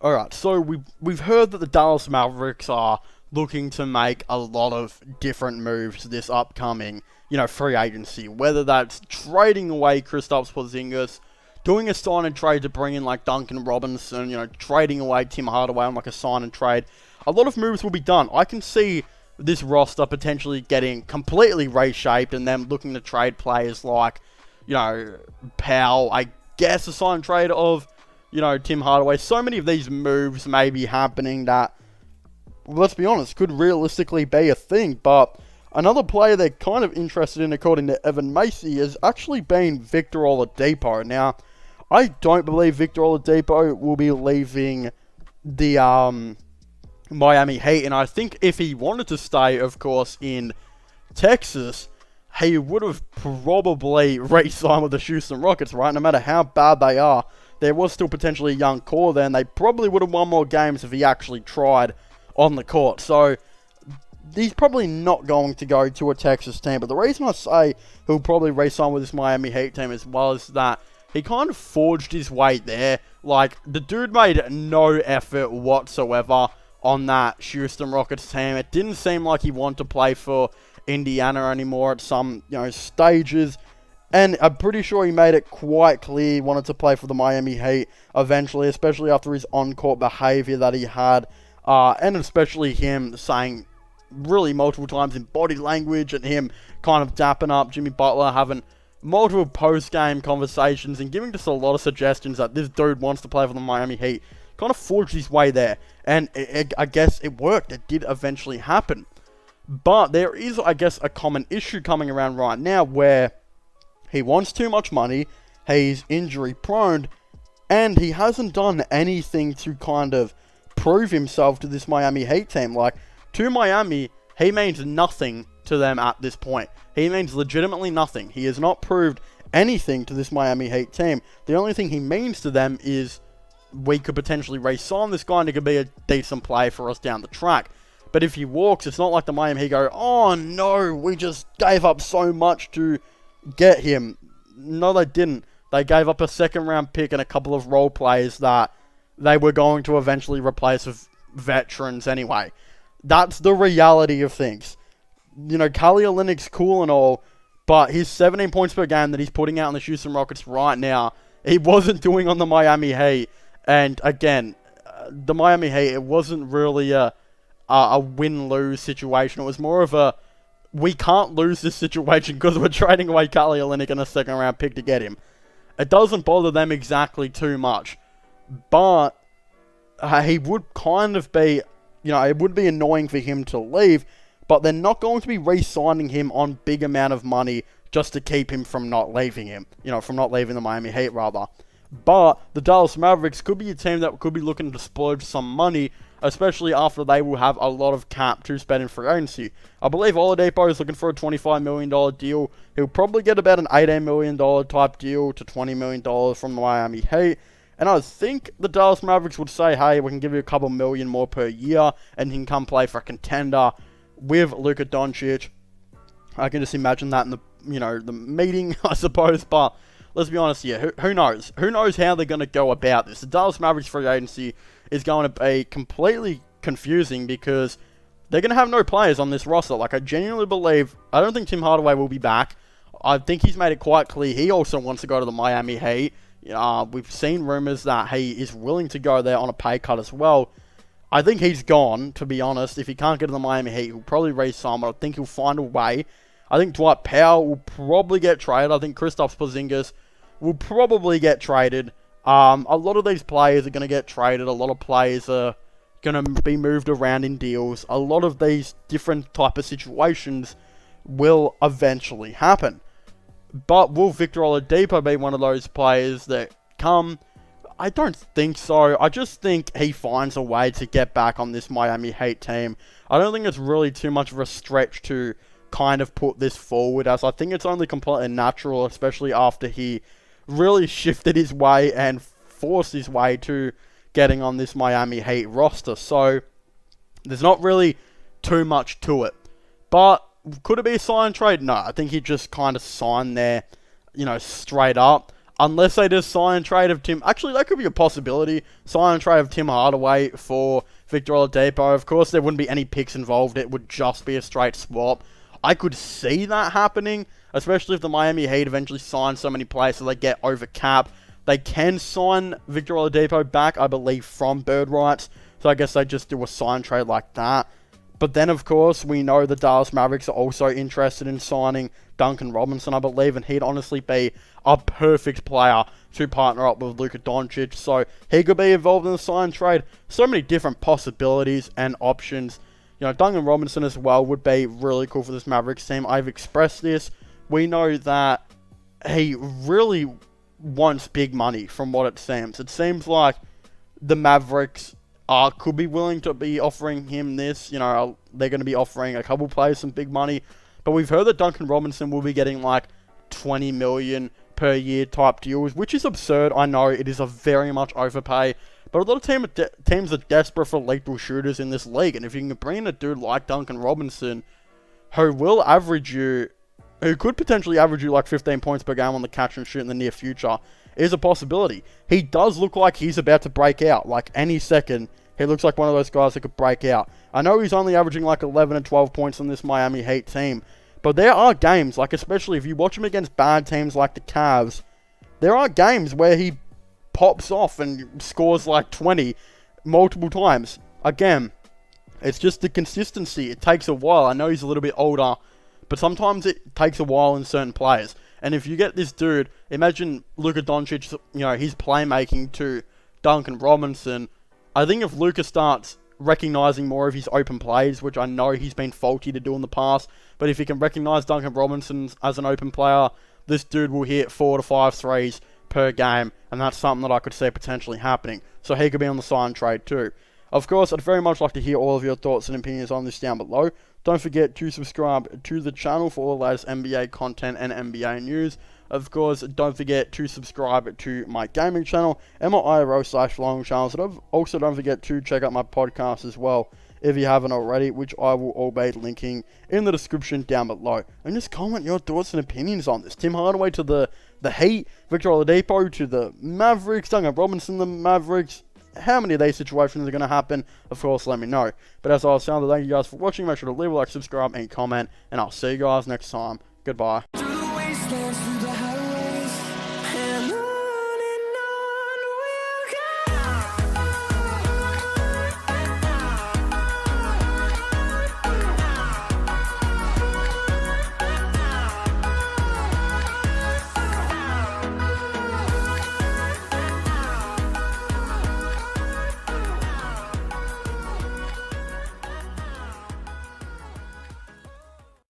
Alright, so we've heard that the Dallas Mavericks are looking to make a lot of different moves this upcoming, free agency. Whether that's trading away Kristaps Porzingis, doing a sign and trade to bring in like Duncan Robinson, trading away Tim Hardaway on like a sign and trade. A lot of moves will be done. I can see this roster potentially getting completely reshaped and them looking to trade players like, Powell, I guess a sign and trade of Tim Hardaway. So many of these moves may be happening that, let's be honest, could realistically be a thing. But another player they're kind of interested in, according to Evan Macy, has actually been Victor Oladipo. Now, I don't believe Victor Oladipo will be leaving the Miami Heat. And I think if he wanted to stay, of course, in Texas, he would have probably re-signed with the Houston Rockets, right? No matter how bad they are, there was still potentially a young core there, and they probably would have won more games if he actually tried on the court. So, he's probably not going to go to a Texas team. But the reason I say he'll probably re-sign with this Miami Heat team as well is that he kind of forged his way there. Like, the dude made no effort whatsoever on that Houston Rockets team. It didn't seem like he wanted to play for Indiana anymore at some, stages. And I'm pretty sure he made it quite clear he wanted to play for the Miami Heat eventually, especially after his on-court behavior that he had. And especially him saying really multiple times in body language and him kind of dapping up Jimmy Butler, having multiple post-game conversations and giving just a lot of suggestions that this dude wants to play for the Miami Heat. Kind of forged his way there. And I guess it worked. It did eventually happen. But there is, I guess, a common issue coming around right now where he wants too much money, he's injury prone, and he hasn't done anything to kind of prove himself to this Miami Heat team. Like, to Miami, he means nothing to them at this point. He means legitimately nothing. He has not proved anything to this Miami Heat team. The only thing he means to them is we could potentially re-sign this guy and he could be a decent play for us down the track. But if he walks, it's not like the Miami Heat go, oh no, we just gave up so much to get him. No, they didn't. They gave up a second round pick and a couple of role players that they were going to eventually replace with veterans anyway. That's the reality of things. Kelly Olynyk's cool and all, but his 17 points per game that he's putting out in the Houston Rockets right now, he wasn't doing on the Miami Heat. And again, the Miami Heat, it wasn't really a win-lose situation. It was more of a, we can't lose this situation because we're trading away Kelly Olynyk and a second-round pick to get him. It doesn't bother them exactly too much. But he would kind of be, it would be annoying for him to leave, but they're not going to be re-signing him on big amount of money just to keep him from not leaving him. From not leaving the Miami Heat, rather. But the Dallas Mavericks could be a team that could be looking to splurge some money, especially after they will have a lot of cap to spend in free agency. I believe Oladipo is looking for a $25 million deal. He'll probably get about an $18 million type deal to $20 million from the Miami Heat. And I think the Dallas Mavericks would say, hey, we can give you a couple million more per year, and he can come play for a contender with Luka Doncic. I can just imagine that in the meeting, I suppose, but let's be honest here, who knows? Who knows how they're going to go about this? The Dallas Mavericks free agency is going to be completely confusing because they're going to have no players on this roster. Like, I genuinely believe, I don't think Tim Hardaway will be back. I think he's made it quite clear he also wants to go to the Miami Heat. We've seen rumors that he is willing to go there on a pay cut as well. I think he's gone, to be honest. If he can't get to the Miami Heat, he'll probably re-sign, but I think he'll find a way. I think Dwight Powell will probably get traded. I think Kristaps Porzingis will probably get traded. A lot of these players are going to get traded. A lot of players are going to be moved around in deals. A lot of these different type of situations will eventually happen. But will Victor Oladipo be one of those players that come? I don't think so. I just think he finds a way to get back on this Miami Heat team. I don't think it's really too much of a stretch to kind of put this forward, as I think it's only completely natural, especially after he really shifted his way and forced his way to getting on this Miami Heat roster. So there's not really too much to it. But could it be a sign and trade? No, I think he just kind of signed there, straight up. unless they just sign and trade of Tim. Actually, that could be a possibility. Sign and trade of Tim Hardaway for Victor Oladipo. Of course, there wouldn't be any picks involved. It would just be a straight swap. I could see that happening, especially if the Miami Heat eventually sign so many players so they get over cap. They can sign Victor Oladipo back, I believe, from bird rights. So I guess they just do a sign trade like that. But then, of course, we know the Dallas Mavericks are also interested in signing Duncan Robinson, I believe, and he'd honestly be a perfect player to partner up with Luka Doncic. So he could be involved in the sign trade. So many different possibilities and options. You know, Duncan Robinson as well would be really cool for this Mavericks team. I've expressed this. We know that he really wants big money from what it seems. It seems like the Mavericks could be willing to be offering him this. You know, they're going to be offering a couple players some big money. But we've heard that Duncan Robinson will be getting like $20 million per year type deals, which is absurd. I know it is a very much overpay. But a lot of teams are desperate for lethal shooters in this league. And if you can bring in a dude like Duncan Robinson, who could potentially average you like 15 points per game on the catch and shoot in the near future, is a possibility. He does look like he's about to break out. Like any second, he looks like one of those guys that could break out. I know he's only averaging like 11 and 12 points on this Miami Heat team. But there are games, like especially if you watch him against bad teams like the Cavs, there are games where he pops off and scores like 20 multiple times. Again, it's just the consistency. It takes a while. I know he's a little bit older, but sometimes it takes a while in certain players. And if you get this dude, imagine Luka Doncic, you know, his playmaking to Duncan Robinson. I think if Luka starts recognizing more of his open plays, which I know he's been faulty to do in the past, but if he can recognize Duncan Robinson as an open player, this dude will hit 4 to 5 threes per game, and that's something that I could see potentially happening. So he could be on the sign trade too. Of course, I'd very much like to hear all of your thoughts and opinions on this down below. Don't forget to subscribe to the channel for all the latest NBA content and NBA news. Of course, don't forget to subscribe to my gaming channel and my IRL/long channels. And also don't forget to check out my podcast as well, if you haven't already, which I will all be linking in the description down below. And just comment your thoughts and opinions on this. Tim Hardaway to the Heat, Victor Oladipo to the Mavericks, Duncan Robinson the Mavericks. How many of these situations are going to happen? Of course, let me know. But as I was saying, thank you guys for watching. Make sure to leave a like, subscribe, and comment. And I'll see you guys next time. Goodbye.